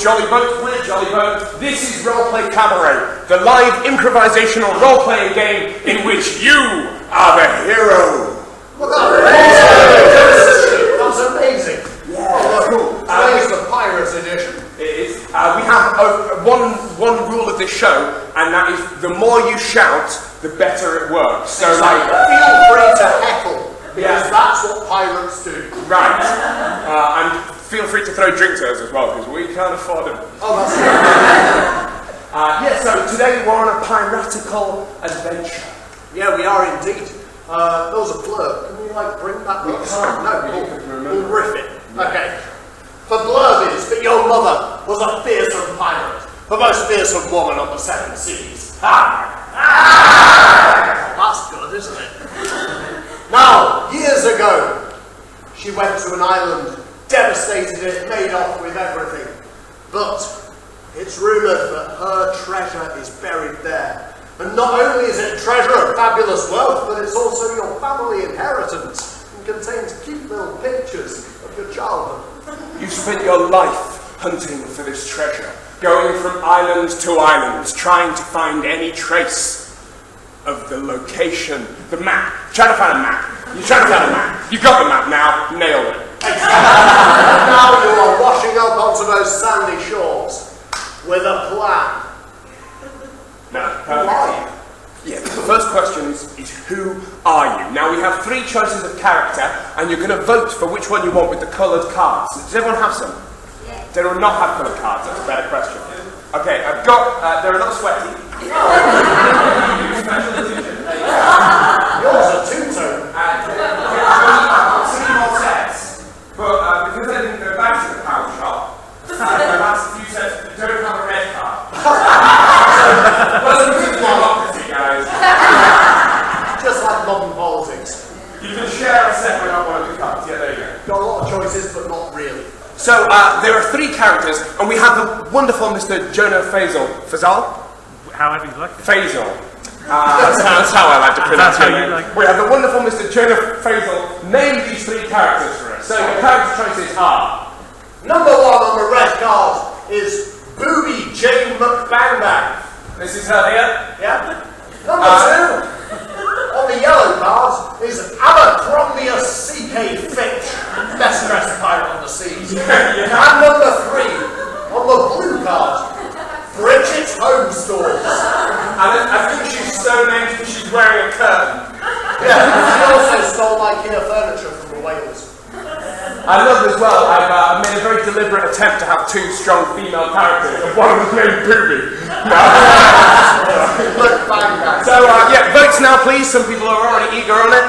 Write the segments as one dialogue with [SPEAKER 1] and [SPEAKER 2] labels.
[SPEAKER 1] Jollyboat. We're Jollyboat. This is Roleplay Cabaret, the live improvisational role-playing game in which you are the hero.
[SPEAKER 2] Well, that's amazing.
[SPEAKER 1] Yeah.
[SPEAKER 2] Oh, cool. Today's the Pirates edition.
[SPEAKER 1] It is. We have one rule of this show, and that is the more you shout, the better it works. So,
[SPEAKER 2] feel free to heckle, because that's what pirates do.
[SPEAKER 1] Right. And feel free to throw drinks at us as well, because we can't afford them.
[SPEAKER 2] Oh, that's
[SPEAKER 1] so today we're on a piratical adventure.
[SPEAKER 2] Yeah, we are indeed. There was a blurb. Can we, bring that up? No, we'll riff it. Okay. The blurb is that your mother was a fearsome pirate, the most fearsome woman on the 7 seas. That's good, isn't it? Now, years ago, she went to an island, devastated it, made off with everything. But it's rumoured that her treasure is buried there. And not only is it a treasure of fabulous wealth, but it's also your family inheritance and contains cute little pictures of your childhood.
[SPEAKER 1] You spent your life hunting for this treasure, going from island to island, trying to find any trace of the location. The map. Trying to find a map. You're trying to find a map. You got the map now. Nailed it.
[SPEAKER 2] Now you are washing up onto those sandy shores with a plan.
[SPEAKER 1] No.
[SPEAKER 2] Who are you?
[SPEAKER 1] Yeah, the first question is who are you? Now we have 3 choices of character, and you're going to vote for which one you want with the coloured cards. Does everyone have some?
[SPEAKER 3] Yeah.
[SPEAKER 1] Does everyone not have coloured cards? That's a better question. Okay, I've got, they're a little sweaty.
[SPEAKER 2] Yours are two-tone.
[SPEAKER 1] 3 more sets. But because I didn't go back to the power shop, I've asked a few sets that don't have a red card. Welcome to democracy, guys.
[SPEAKER 2] Just like modern politics.
[SPEAKER 1] You can share a set without one of the cards. Yeah, there you go.
[SPEAKER 2] Got a lot of choices, but not really.
[SPEAKER 1] So, there are 3 characters, and we have the wonderful Mr. Jonah Faisal. Faisal?
[SPEAKER 4] However you like it.
[SPEAKER 1] Faisal. That's how I like to pronounce
[SPEAKER 4] That's
[SPEAKER 1] it.
[SPEAKER 4] how you like it.
[SPEAKER 1] We have the wonderful Mr. Jonah Faisal name these 3 characters for us. So, your character choices are...
[SPEAKER 2] Number 1 on the red card is Booby Jane McBangbang.
[SPEAKER 1] This is her here.
[SPEAKER 2] Yeah. Number 2 on the yellow card is Abercrombius C.K. Fitch, best dressed pirate on the seas. And number 3 on the blue card, Bridget Homestores.
[SPEAKER 1] And I think she's so named because she's wearing a curtain.
[SPEAKER 2] Yeah, she also stole IKEA furniture from the Wales.
[SPEAKER 1] I love as well, I've made a very deliberate attempt to have 2 strong female characters, and one of them's named Booby. So, yeah, votes now please, some people are already eager on it.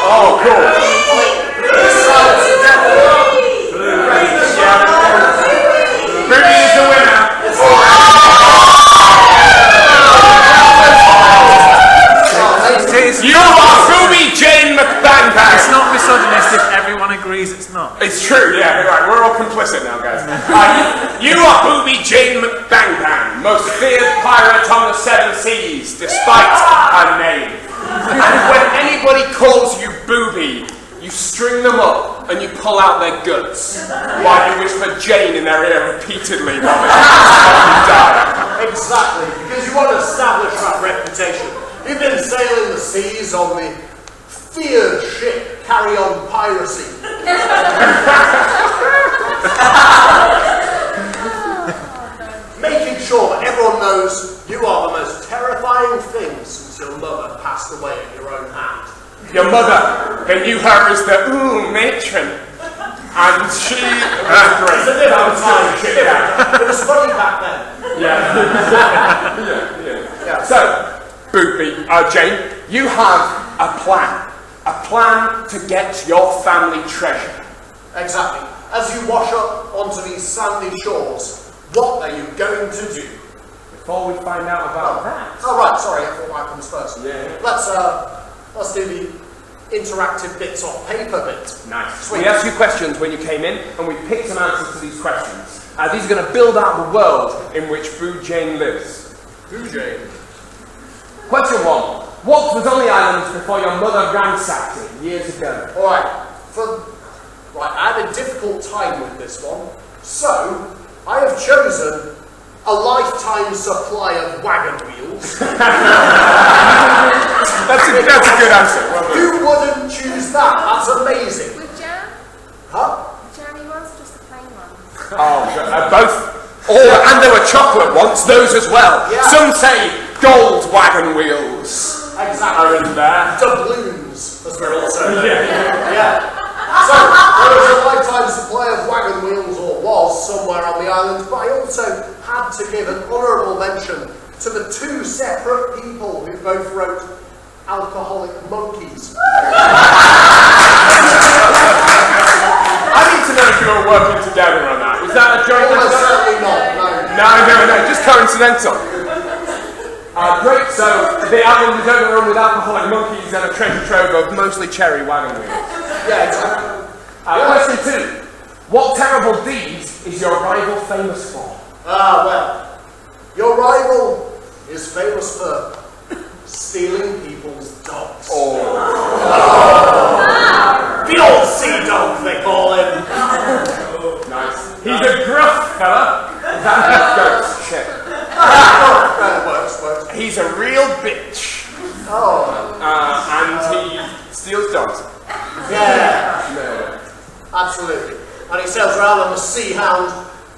[SPEAKER 1] Oh, cool. Booby is the winner. You are Booby Jane McBangbang.
[SPEAKER 4] It's not misogynistic, everyone agrees it's not.
[SPEAKER 1] It's true, yeah, right, we're all complicit now, guys. You are Booby Jane McBangbang, most feared pirate on the 7 seas, despite her name. And when anybody calls you Booby, you string them up and you pull out their guts, while you whisper Jane in their ear repeatedly while they die.
[SPEAKER 2] Exactly, because you want to establish that reputation. You've been sailing the seas on the feared ship Carry On Piracy. Making sure that everyone knows you are the most terrifying thing since your mother passed away at your own hand.
[SPEAKER 1] Your mother, they knew her as the matron. And she was great.
[SPEAKER 2] It was funny back then.
[SPEAKER 1] Yeah. So, Booby, Jane, you have a plan. A plan to get your family treasure.
[SPEAKER 2] Exactly. As you wash up onto these sandy shores, what are you going to do?
[SPEAKER 1] Before we find out about that.
[SPEAKER 2] Oh right, sorry, I thought that comes first.
[SPEAKER 1] Yeah.
[SPEAKER 2] Let's do the interactive bits off paper bit.
[SPEAKER 1] Nice.
[SPEAKER 2] Sweet.
[SPEAKER 1] We asked you questions when you came in, and we picked some answers to these questions. These are going to build out the world in which Boo Jane lives.
[SPEAKER 2] Boo Jane.
[SPEAKER 1] Question 1. What was on the island before your mother ransacked it years ago?
[SPEAKER 2] Alright, for Right, I had a difficult time with this one, so I have chosen a lifetime supply of wagon wheels.
[SPEAKER 1] That's a good answer. Well done.
[SPEAKER 2] Who wouldn't choose that? That's amazing.
[SPEAKER 3] With jam?
[SPEAKER 2] Huh?
[SPEAKER 3] Jammy ones, just the plain ones.
[SPEAKER 1] Oh, both. Oh, and there were chocolate ones, those as well.
[SPEAKER 2] Yeah.
[SPEAKER 1] Some say gold wagon wheels
[SPEAKER 2] Exactly.
[SPEAKER 1] are in there.
[SPEAKER 2] Doubloons, as they're also known.
[SPEAKER 1] Yeah.
[SPEAKER 2] So, there was a lifetime supply of wagon wheels, or was, somewhere on the island, but I also had to give an honourable mention to the two separate people who both wrote Alcoholic Monkeys.
[SPEAKER 1] I need to know if you were working together on that. Was that a joint
[SPEAKER 2] Almost
[SPEAKER 1] effort?
[SPEAKER 2] certainly not, no.
[SPEAKER 1] No, just coincidental. Great, so the island is overrun with alcoholic monkeys and a treasure trove of mostly cherry wagon wheels.
[SPEAKER 2] Yeah, exactly.
[SPEAKER 1] Question 2. What terrible deeds is your rival famous for?
[SPEAKER 2] Well, your rival is famous for stealing people's dogs. The old sea dog, they call him.
[SPEAKER 1] Nice. He's a gruff fella. That goes shit.
[SPEAKER 2] Works.
[SPEAKER 1] He's a real bitch. And he steals dogs.
[SPEAKER 2] Yeah,
[SPEAKER 1] No.
[SPEAKER 2] absolutely. And he sails around on the Sea Hound.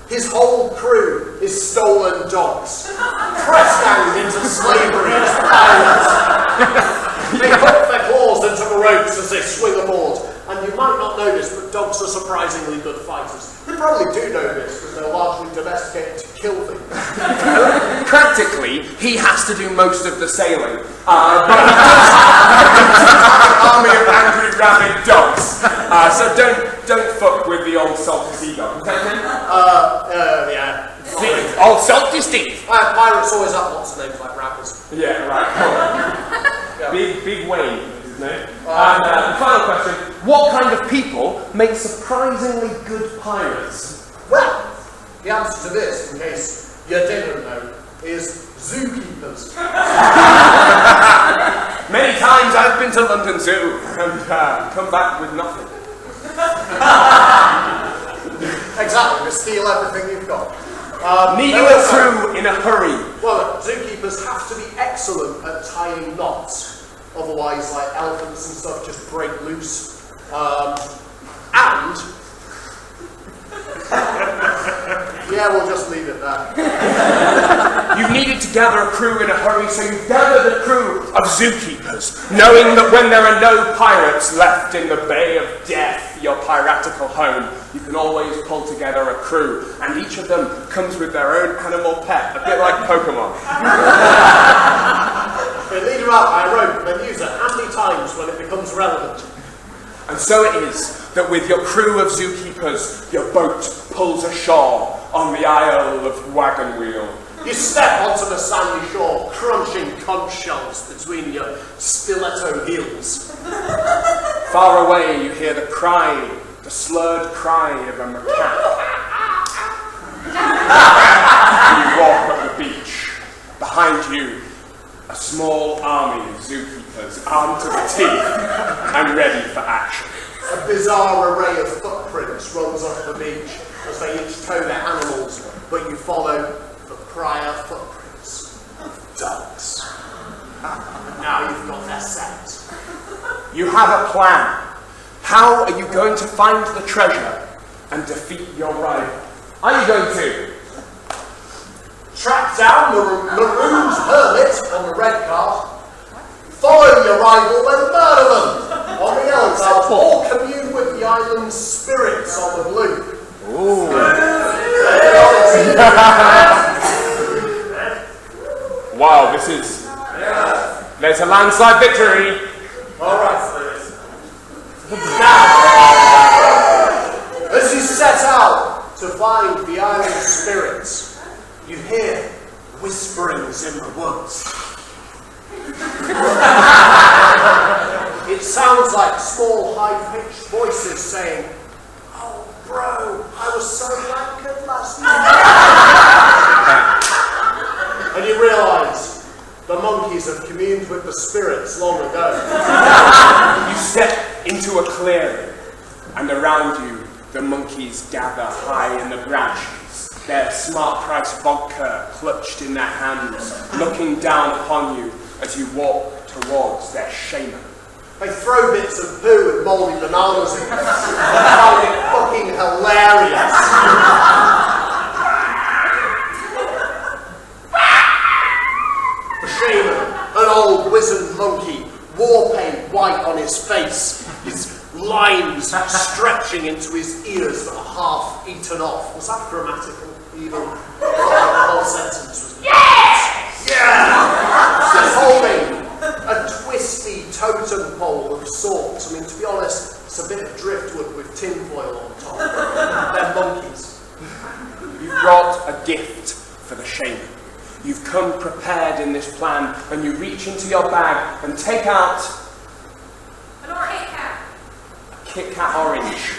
[SPEAKER 2] His whole crew is stolen dogs, press ganged into slavery as pirates. They hook their claws into the ropes as they swing aboard. And you might not know this, but dogs are surprisingly good fighters. You probably do know this, because they're largely domesticated to kill things.
[SPEAKER 1] Practically, he has to do most of the sailing. But he does have an army of angry rabid dogs. So don't fuck with the old salty sea dog.
[SPEAKER 2] Yeah.
[SPEAKER 1] Old salty Steve.
[SPEAKER 2] Pirates always have lots of names like rappers.
[SPEAKER 1] Yeah, right. Cool.
[SPEAKER 2] Yeah.
[SPEAKER 1] Big Wayne is his name. And the final question: what kind of people make surprisingly good pirates?
[SPEAKER 2] Well, the answer to this, in case you didn't know, is zookeepers.
[SPEAKER 1] Many times I've been to London Zoo and come back with nothing.
[SPEAKER 2] Exactly, they steal everything you've got.
[SPEAKER 1] Needing a crew in a hurry.
[SPEAKER 2] Well, zookeepers have to be excellent at tying knots. Otherwise, like elephants and stuff just break loose. And yeah, we'll just leave it there.
[SPEAKER 1] You needed to gather a crew in a hurry, so you gathered a crew of zookeepers, knowing that when there are no pirates left in the Bay of Death, your piratical home, you can always pull together a crew, and each of them comes with their own animal pet, a bit like Pokemon.
[SPEAKER 2] They lead her out by a rope and then use it handy times when it becomes relevant.
[SPEAKER 1] And so it is that with your crew of zookeepers, your boat pulls ashore on the Isle of Wagon Wheel.
[SPEAKER 2] You step onto the sandy shore, crunching conch shells between your stiletto heels.
[SPEAKER 1] Far away, you hear the cry, the slurred cry of a macaque. You walk up the beach. Behind you, a small army of zookeepers armed to the teeth and ready for action.
[SPEAKER 2] A bizarre array of footprints runs up the beach as they each tow their animals, but you follow the prior footprints of dogs. And now you've got their scent.
[SPEAKER 1] You have a plan. How are you going to find the treasure and defeat your rival? Are you going to
[SPEAKER 2] track down the marooned hermit on the red cart, follow your rival and murder them on the yellow cart, or commune with the island's spirits on the blue?
[SPEAKER 1] Ooh. Wow, this is... There's a landslide victory.
[SPEAKER 2] Alright. Now, as you set out to find the island's spirits, you hear whisperings in the woods. It sounds like small, high-pitched voices saying, "Oh, bro, I was so wankered last night." And you realise the monkeys have communed with the spirits long ago.
[SPEAKER 1] You step into a clearing. And around you, the monkeys gather high in the branches, their smart price vodka clutched in their hands, looking down upon you as you walk towards their shaman.
[SPEAKER 2] They throw bits of poo and mouldy bananas at us. I find it fucking hilarious. The shaman, an old wizened monkey, war paint white on his face, his lines stretching into his ears that are half eaten off. Was that grammatical? Even the whole sentence was. Yes! Yeah! He's holding a twisty totem pole of sorts. I mean, to be honest, it's a bit of driftwood with tinfoil on top. They're monkeys.
[SPEAKER 1] You've brought a gift for the shaman. You've come prepared in this plan, and you reach into your bag and take out
[SPEAKER 3] An Kit Kat.
[SPEAKER 1] a Kit Kat orange.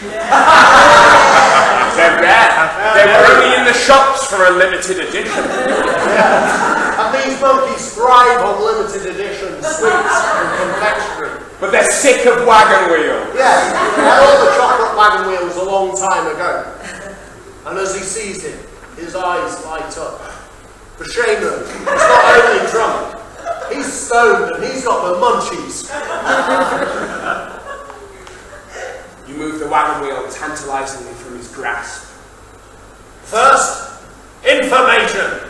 [SPEAKER 1] They're rare. They were only in the shops for a limited edition.
[SPEAKER 2] Yeah. And these monkeys thrive on limited edition sweets and confectionery.
[SPEAKER 1] But they're sick of wagon wheels.
[SPEAKER 2] Yeah, they had all the chocolate wagon wheels a long time ago. And as he sees it, his eyes light up. The shaman is not only drunk, he's stoned and he's got the munchies.
[SPEAKER 1] You move the wagon wheel tantalizingly from his grasp.
[SPEAKER 2] First, information.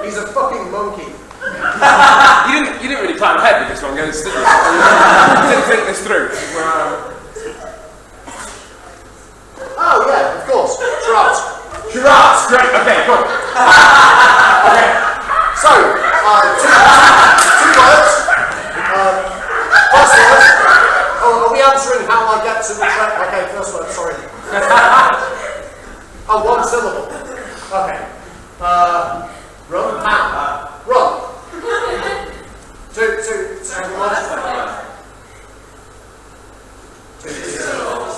[SPEAKER 2] He's a fucking monkey.
[SPEAKER 1] You didn't really plan ahead with this one, did you? Didn't think this through.
[SPEAKER 2] Oh yeah, of course, Gerard.
[SPEAKER 1] Giraffes, great, okay, cool. Okay.
[SPEAKER 2] So, two words. First word. Oh, are we answering how I get to the track? Okay, first word, sorry. Oh, one syllable. Okay. Run, ham. Run. Two words. Two syllables.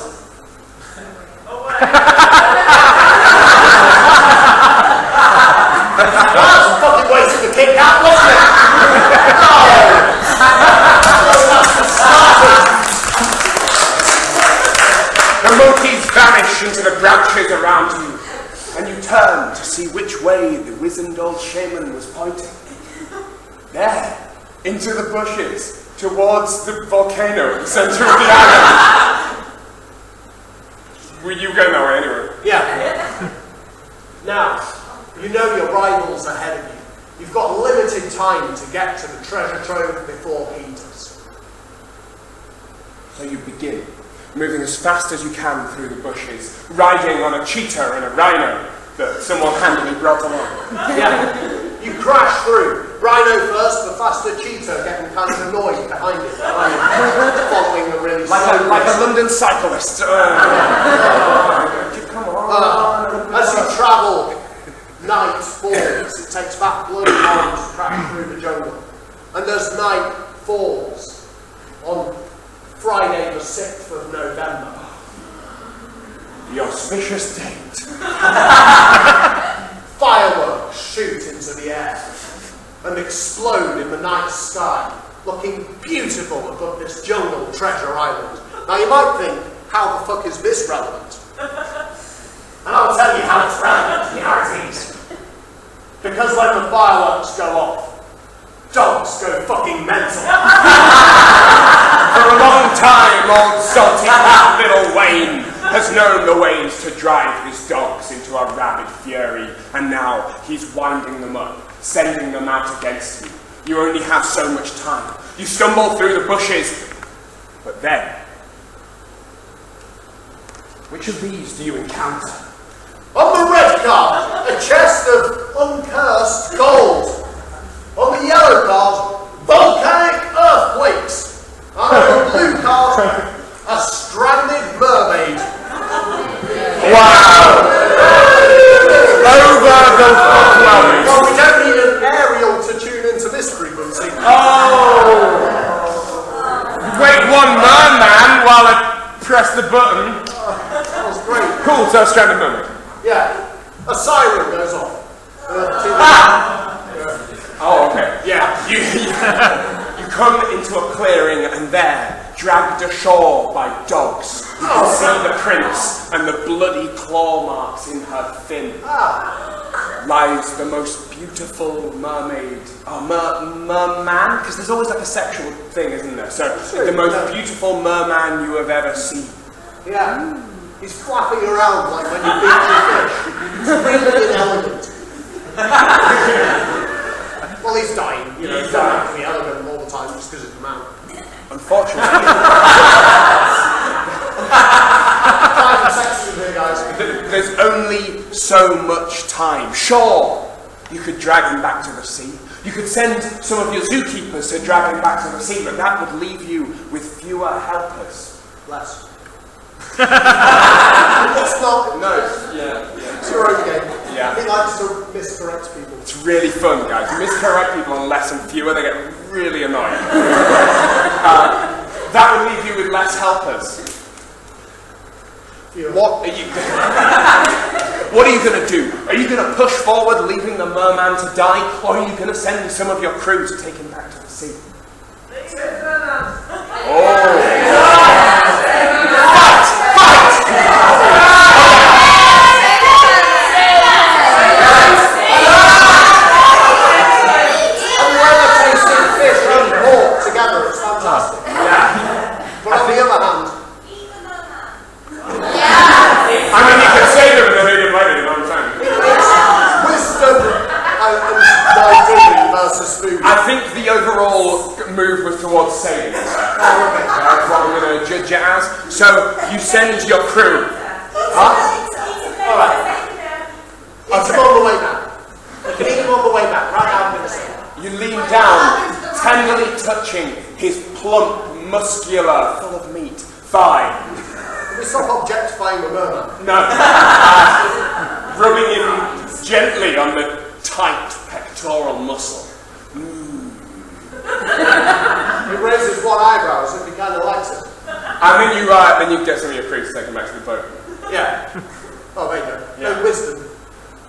[SPEAKER 2] That was a fucking waste of the Kit Kat, wasn't it?
[SPEAKER 1] The monkeys vanish into the branches around you, and you turn to see which way the wizened old shaman was pointing. There, into the bushes, towards the volcano at the centre of the island. Were you going that way anyway?
[SPEAKER 2] Yeah. Now, you know your rival's ahead of you. You've got limited time to get to the treasure trove before he does.
[SPEAKER 1] So you begin, moving as fast as you can through the bushes, riding on a cheetah and a rhino that someone handily brought along.
[SPEAKER 2] Yeah. You crash through. Rhino first, the faster cheetah getting kind of annoyed behind it. Following a really slow
[SPEAKER 1] Like
[SPEAKER 2] race.
[SPEAKER 1] a London cyclist. Come on.
[SPEAKER 2] As you travel, night falls. It takes back bloody time to crash through the jungle. And as night falls on Friday the 6th of November.
[SPEAKER 1] The auspicious date.
[SPEAKER 2] Fireworks shoot into the air and explode in the night sky, looking beautiful above this jungle treasure island. Now you might think, how the fuck is this relevant? And I'll tell you how it's relevant, the Arties. Because when the fireworks go off, dogs go fucking mental.
[SPEAKER 1] For a long time, old salty little Wayne has known the ways to drive his dogs into a rabid fury, and now he's winding them up, sending them out against you. You only have so much time. You stumble through the bushes, but then, which of these do you encounter?
[SPEAKER 2] On the red card, a chest of uncursed gold. On the yellow card, volcanic earthquakes. And on the blue card, a stranded mermaid.
[SPEAKER 1] Wow! Over the flowers.
[SPEAKER 2] Well, we don't need an aerial to tune into this frequency.
[SPEAKER 1] Oh! Wait one man while I press the button.
[SPEAKER 2] That was great.
[SPEAKER 1] Cool, so stranded mermaid.
[SPEAKER 2] Yeah, a siren goes off.
[SPEAKER 1] Oh, okay. Yeah. You come into a clearing, and there, dragged ashore by dogs. You can see the prints and the bloody claw marks in her fin. Lies the most beautiful mermaid, merman, because there's always like a sexual thing, isn't there? So, the most beautiful merman you have ever seen.
[SPEAKER 2] Yeah, he's flapping around like when you beat your fish. It's really inelegant. Well, he's dying, you know, he's not have to be elegant all the time just because it's a man.
[SPEAKER 1] Unfortunately. There's only so much time. Sure, you could drag him back to the sea. You could send some of your zookeepers to drag him back to the sea, but that would leave you with fewer helpers.
[SPEAKER 2] Less. It's not.
[SPEAKER 1] No, yeah.
[SPEAKER 2] It's your own game.
[SPEAKER 1] Yeah.
[SPEAKER 2] He likes to miscorrect people.
[SPEAKER 1] It's really fun, guys. You miscorrect people on less and fewer, they get really annoying. That would leave you with less helpers. What are you What are you going to do? Are you going to push forward, leaving the merman to die, or are you going to send some of your crew to take him back to the sea?
[SPEAKER 2] Together, it's fantastic. Yeah. But on the other hand,
[SPEAKER 1] I mean, you can say them and then they didn't like it, you know what I'm saying?
[SPEAKER 2] wisdom and diversity versus food.
[SPEAKER 1] I think the overall move was towards saving. That's what I'm going to judge it as. So, you send your crew.
[SPEAKER 2] Alright. Eat him on the way back. You can eat him on the way back, right out in the sea.
[SPEAKER 1] You lean down, tenderly touching his plump, muscular, full of meat thigh.
[SPEAKER 2] Can we stop objectifying the merman?
[SPEAKER 1] No. Rubbing him gently on the tight pectoral muscle.
[SPEAKER 2] He raises one eyebrow as if he kind of likes it.
[SPEAKER 1] And then you get some of your crew to take him back to the boat.
[SPEAKER 2] Yeah. Oh, there you go.
[SPEAKER 1] Yeah.
[SPEAKER 2] No wisdom.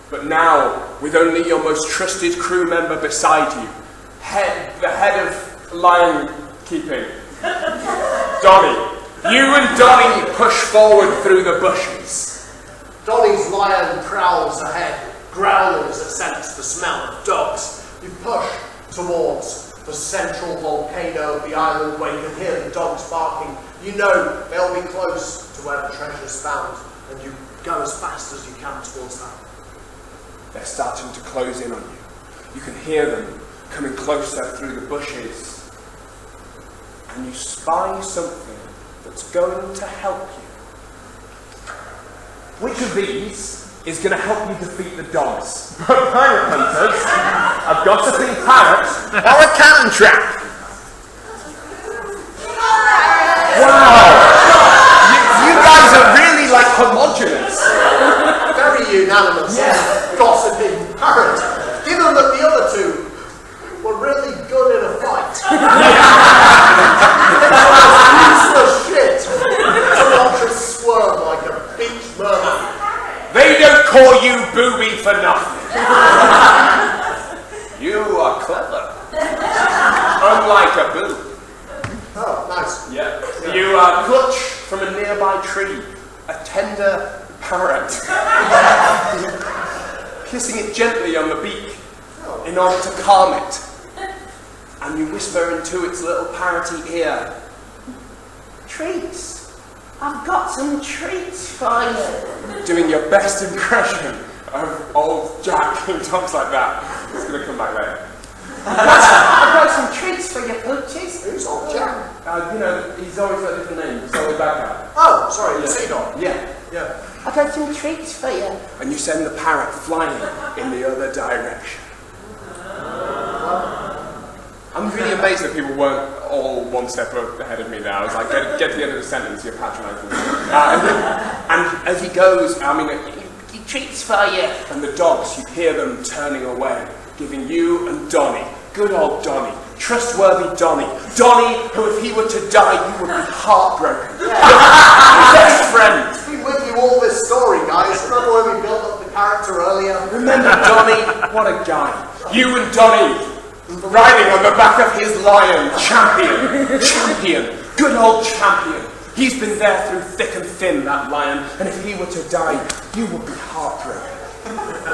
[SPEAKER 1] But now, with only your most trusted crew member beside you, the head of lion keeping, Donnie. You and Donnie push forward through the bushes.
[SPEAKER 2] Donnie's lion prowls ahead, growling as it scents the smell of dogs. You push towards the central volcano of the island where you can hear the dogs barking. You know they'll be close to where the treasure's found, and you go as fast as you can towards that.
[SPEAKER 1] They're starting to close in on you. You can hear them coming closer through the bushes. And you spy something that's going to help you. Which of these is going to help you defeat the dogs? Pirate hunters, a gossiping parrot, or a cannon trap? Wow! You guys are really like homogenous.
[SPEAKER 2] Very unanimous.
[SPEAKER 1] Yeah.
[SPEAKER 2] Gossiping parrot. Given that the other two were really good in a fight. Useless shit. To watch us swerve like a beach merman.
[SPEAKER 1] They don't call you booby for nothing. You are clever. Unlike a boob.
[SPEAKER 2] Oh, nice.
[SPEAKER 1] Yeah. You clutch from a nearby tree a tender parrot, kissing it gently on the beak in order to calm it. And you whisper into its little parroty ear, "Treats. I've got some treats for you." Doing your best impression of old Jack and talks like that. It's going to come back later. I've got some treats for you, pooches.
[SPEAKER 2] Who's old Jack?
[SPEAKER 1] You know, he's always got a different name. He's always bad guy.
[SPEAKER 2] Oh, sorry, the seagull.
[SPEAKER 1] Yeah.
[SPEAKER 2] Yeah.
[SPEAKER 3] I've got some treats for you.
[SPEAKER 1] And you send the parrot flying in the other direction. I'm really amazed that people weren't all one step ahead of me there. I was like, get to the end of the sentence, you're patronising me. And as he goes, he treats for you. And the dogs, you hear them turning away, giving you and Donnie, good old Donnie, trustworthy Donnie, who if he were to die, you would be heartbroken. Best friend.
[SPEAKER 2] It's been with you all this story, guys. Remember when we built up the character earlier?
[SPEAKER 1] Remember Donnie? What a guy. You and Donnie riding on the back of his lion, champion, Good old champion. He's been there through thick and thin, that lion, and if he were to die, you would be heartbroken.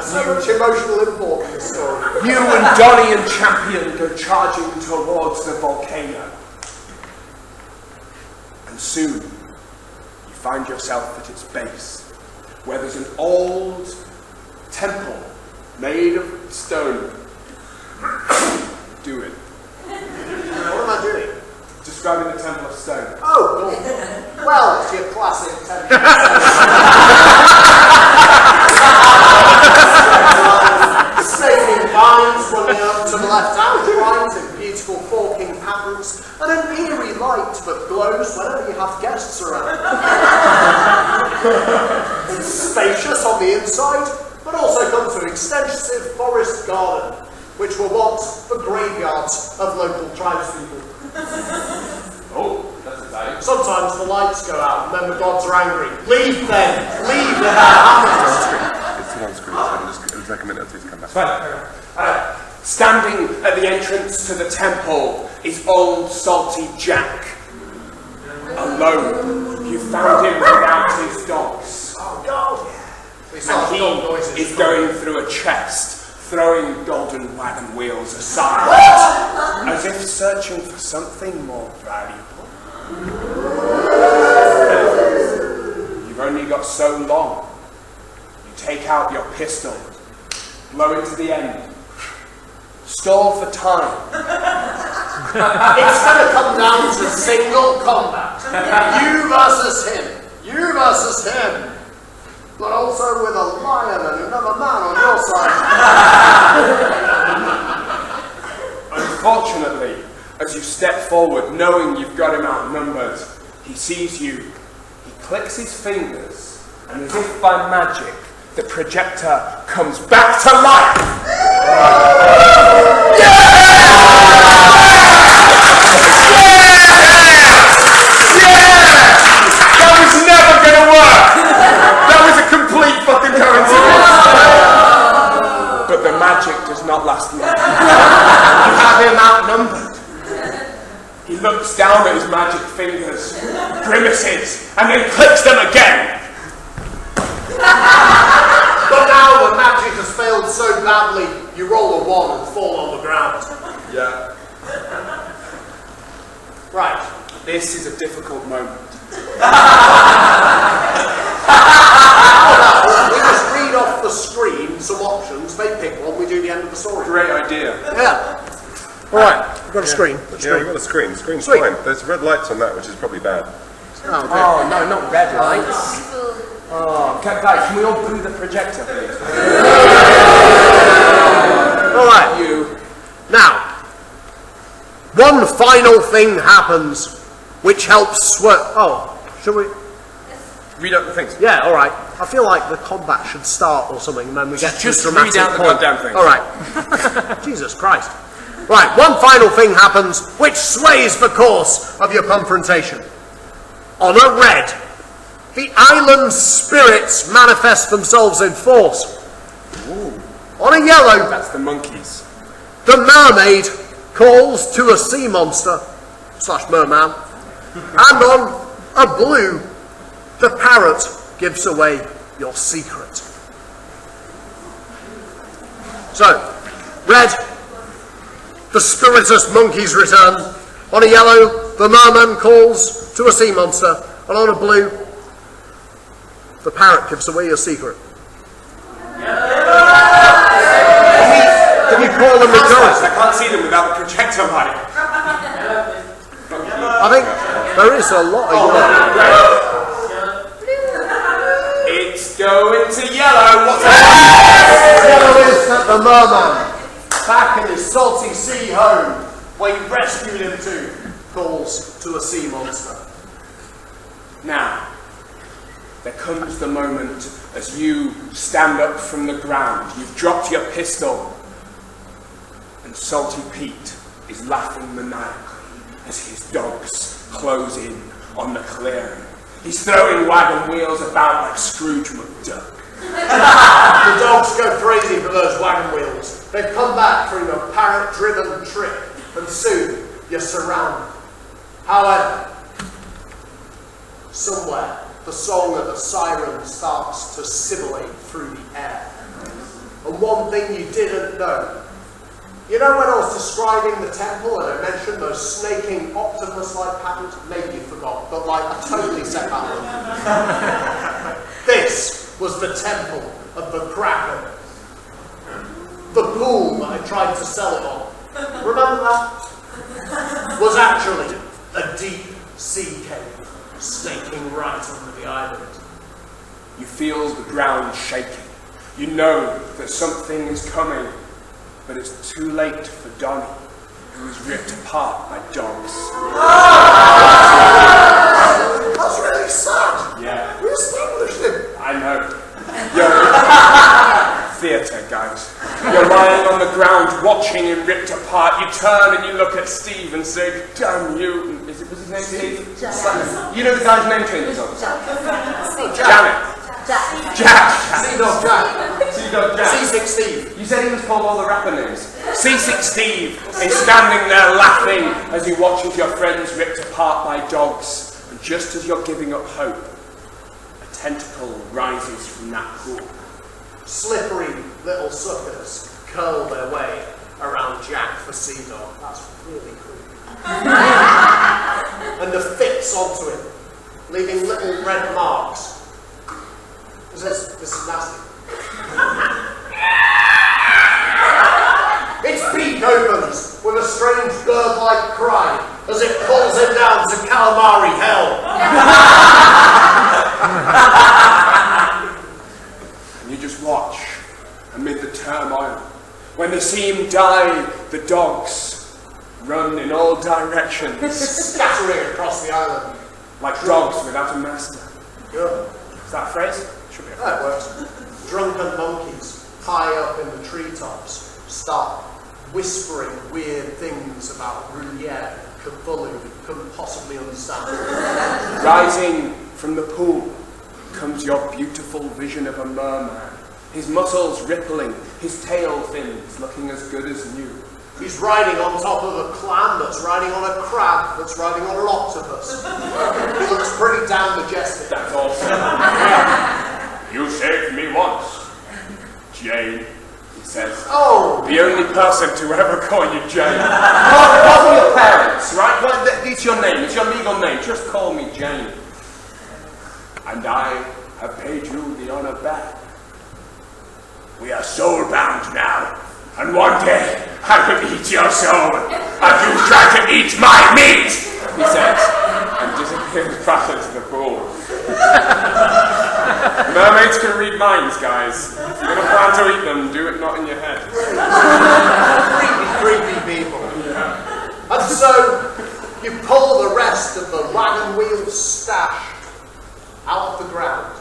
[SPEAKER 2] So much emotional import in the story.
[SPEAKER 1] You and Donnie and Champion go charging towards the volcano. And soon, you find yourself at its base, where there's an old temple made of stone. Do it.
[SPEAKER 2] What am I doing?
[SPEAKER 1] Describing the Temple of Stone.
[SPEAKER 2] Oh, cool. Well, it's your classic temple. Snaking vines running up to the left hand, lines in beautiful forking patterns, and an eerie light that glows whenever you have guests around. It's spacious on the inside, but also comes with an extensive forest garden, which were once the graveyards of local tribespeople.
[SPEAKER 1] Oh, that's exciting.
[SPEAKER 2] Sometimes the lights go out and then the gods are angry. Leave them! Leave them out!
[SPEAKER 5] It's still on screen, so it'll take a minute or two to come back.
[SPEAKER 1] Fine. Standing at the entrance to the temple is old Salty Jack. Alone. You found him without his dogs.
[SPEAKER 2] Oh, God!
[SPEAKER 1] And he is going through a chest, throwing golden wagon wheels aside, as if searching for something more valuable. You've only got so long. You take out your pistol, blow into the end, stall for time.
[SPEAKER 2] It's going to come down to single combat. You versus him. You versus him. But also with a lion and another man on your side.
[SPEAKER 1] Unfortunately, as you step forward, knowing you've got him outnumbered, he sees you, he clicks his fingers, and as if by magic, the projector comes back to life! That was never gonna work! That was a complete fucking coincidence! But the magic does not last long. You have him outnumbered. He looks down at his magic fingers, grimaces, and then clicks them again.
[SPEAKER 2] But now the magic has failed so badly, you roll a 1 and fall on the ground.
[SPEAKER 1] Yeah.
[SPEAKER 2] Right.
[SPEAKER 1] This is a difficult moment.
[SPEAKER 2] We just read off the screen some options, they pick one, we do the end of the story.
[SPEAKER 1] Great idea.
[SPEAKER 2] Yeah. Alright, we've got a screen.
[SPEAKER 5] Yeah, we've got a screen. The screen's
[SPEAKER 2] Sweet.
[SPEAKER 5] fine. There's red lights on that, which is probably bad.
[SPEAKER 1] Oh, no, not red lights. Oh, guys, can we all boo the projector, please?
[SPEAKER 2] Alright.
[SPEAKER 1] You.
[SPEAKER 2] Now, one final thing happens, which helps should we?
[SPEAKER 5] Read out the things.
[SPEAKER 2] Yeah, alright. I feel like the combat should start or something, and then we get
[SPEAKER 1] Just
[SPEAKER 2] to a dramatic
[SPEAKER 1] read out the
[SPEAKER 2] point.
[SPEAKER 1] goddamn thing.
[SPEAKER 2] Alright. Jesus Christ. Right, one final thing happens, which sways the course of your confrontation. On a red, the island's spirits manifest themselves in force.
[SPEAKER 1] Ooh.
[SPEAKER 2] On a yellow,
[SPEAKER 1] That's the monkeys.
[SPEAKER 2] the mermaid calls to a sea monster / merman, and on a blue, the parrot gives away your secret. So, red, the spiritus monkeys return. On a yellow, the merman calls to a sea monster, and on a blue, the parrot gives away your secret. Can you call them rejoice?
[SPEAKER 1] I can't see them without the projector light.
[SPEAKER 2] I think there is a lot of
[SPEAKER 1] It's going to yellow. What's
[SPEAKER 2] Yellow is that the merman, back in his salty sea home, where you rescued him to, calls to a sea monster.
[SPEAKER 1] Now, there comes the moment as you stand up from the ground. You've dropped your pistol, and Salty Pete is laughing maniacally as his dogs close in on the clearing. He's throwing wagon wheels about like Scrooge McDuck.
[SPEAKER 2] The dogs go crazy for those wagon wheels. They've come back from a parrot-driven trip, and soon you're surrounded. However, somewhere, the song of a siren starts to sibilate through the air. And one thing you didn't know, you know when I was describing the temple and I mentioned those snaking octopus-like patterns? Maybe you forgot, but like I totally set that up. This was the temple of the Kraken. The pool that I tried to sell it on, remember that? Was actually a deep sea cave snaking right under the island.
[SPEAKER 1] You feel the ground shaking. You know that something is coming, but it's too late for Donnie, who was ripped apart by dogs.
[SPEAKER 2] That's really sad.
[SPEAKER 1] Yeah.
[SPEAKER 2] We established him.
[SPEAKER 1] I know. Theatre, guys. You're lying on the ground watching him ripped apart. You turn and you look at Steve and say, damn you. Was his name Steve? You know the guy's name changes on Janet. Jack.
[SPEAKER 2] Sea-Dog Jack.
[SPEAKER 1] Sea-Dog Jack.
[SPEAKER 2] Sea-Sick Steve.
[SPEAKER 1] You said he was called all the rapper names. Sea-Sick Steve is standing there laughing as he watches your friends ripped apart by dogs. And just as you're giving up hope, a tentacle rises from that pool.
[SPEAKER 2] Slippery little suckers curl their way around Jack the Sea-Dog. That's really creepy. And affix onto him, leaving little red marks. This is nasty. Its beak opens with a strange bird-like cry as it pulls him down to calamari hell.
[SPEAKER 1] And you just watch amid the turmoil. When they see him die, the dogs run in all directions,
[SPEAKER 2] Scattering across the island.
[SPEAKER 1] like dogs without a master.
[SPEAKER 2] Good.
[SPEAKER 1] Is that a phrase? Should be a phrase.
[SPEAKER 2] That works. Drunken monkeys, high up in the treetops, start whispering weird things about Gruyere and Cthulhu you couldn't possibly understand.
[SPEAKER 1] Rising from the pool comes your beautiful vision of a merman. His muscles rippling, his tail fins looking as good as new.
[SPEAKER 2] He's riding on top of a clam that's riding on a crab that's riding on an octopus. He looks pretty damn majestic.
[SPEAKER 1] That's awesome. You saved me once, Jane, he says.
[SPEAKER 2] Oh!
[SPEAKER 1] The only person to ever call you Jane. Call your parents, right? Well, it's your name, it's your legal name. Just call me Jane. And I have paid you the honor back. We are soul-bound now, and one day I will eat your soul, as you try to eat my meat, he says, and disappears back into the pool. Mermaids can read minds, guys. If you're going to plan to eat them, do it not in your head.
[SPEAKER 2] Creepy people. And so, you pull the rest of the wagon wheel stash out of the ground.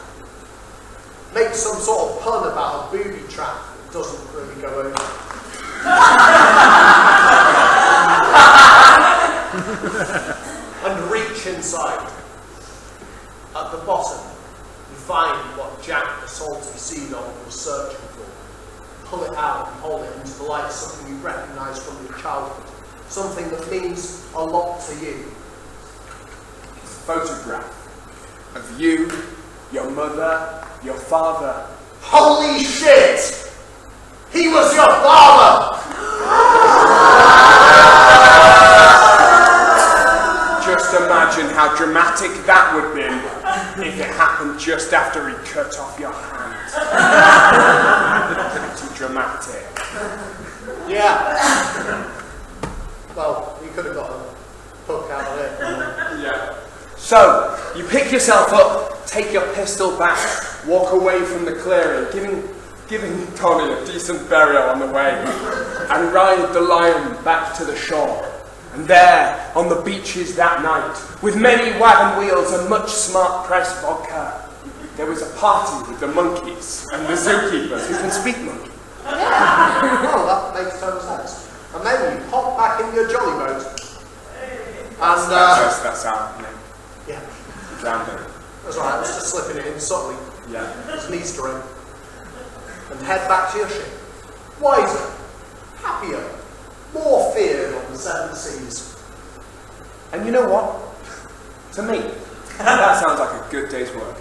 [SPEAKER 2] Make some sort of pun about a booby trap that doesn't really go over. And reach inside. At the bottom, you find what Jack the salty sea dog was searching for. Pull it out and hold it into the light, something you recognise from your childhood. Something that means a lot to you.
[SPEAKER 1] It's a photograph of you, your mother, your father.
[SPEAKER 2] Holy shit! He was your father!
[SPEAKER 1] Just imagine how dramatic that would have been if it happened just after he cut off your hand. Pretty dramatic.
[SPEAKER 2] Yeah. Well, you could have got a hook out of it.
[SPEAKER 1] Yeah. So, you pick yourself up, take your pistol back, walk away from the clearing, giving Tommy a decent burial on the way, and ride the lion back to the shore. And there, on the beaches that night, with many wagon wheels and much smart pressed vodka, there was a party with the monkeys and the zookeepers who can speak monkey.
[SPEAKER 2] Oh, that makes total sense. And then you hop back in your Jollyboat. And,
[SPEAKER 1] That's our name.
[SPEAKER 2] yeah,
[SPEAKER 1] Drowned in.
[SPEAKER 2] that's right, I was just slipping it in subtly.
[SPEAKER 1] Yeah.
[SPEAKER 2] It's an Easter egg. And head back to your ship. Wiser, happier, more feared on the seven seas.
[SPEAKER 1] And you know what? To me, That sounds like a good day's work.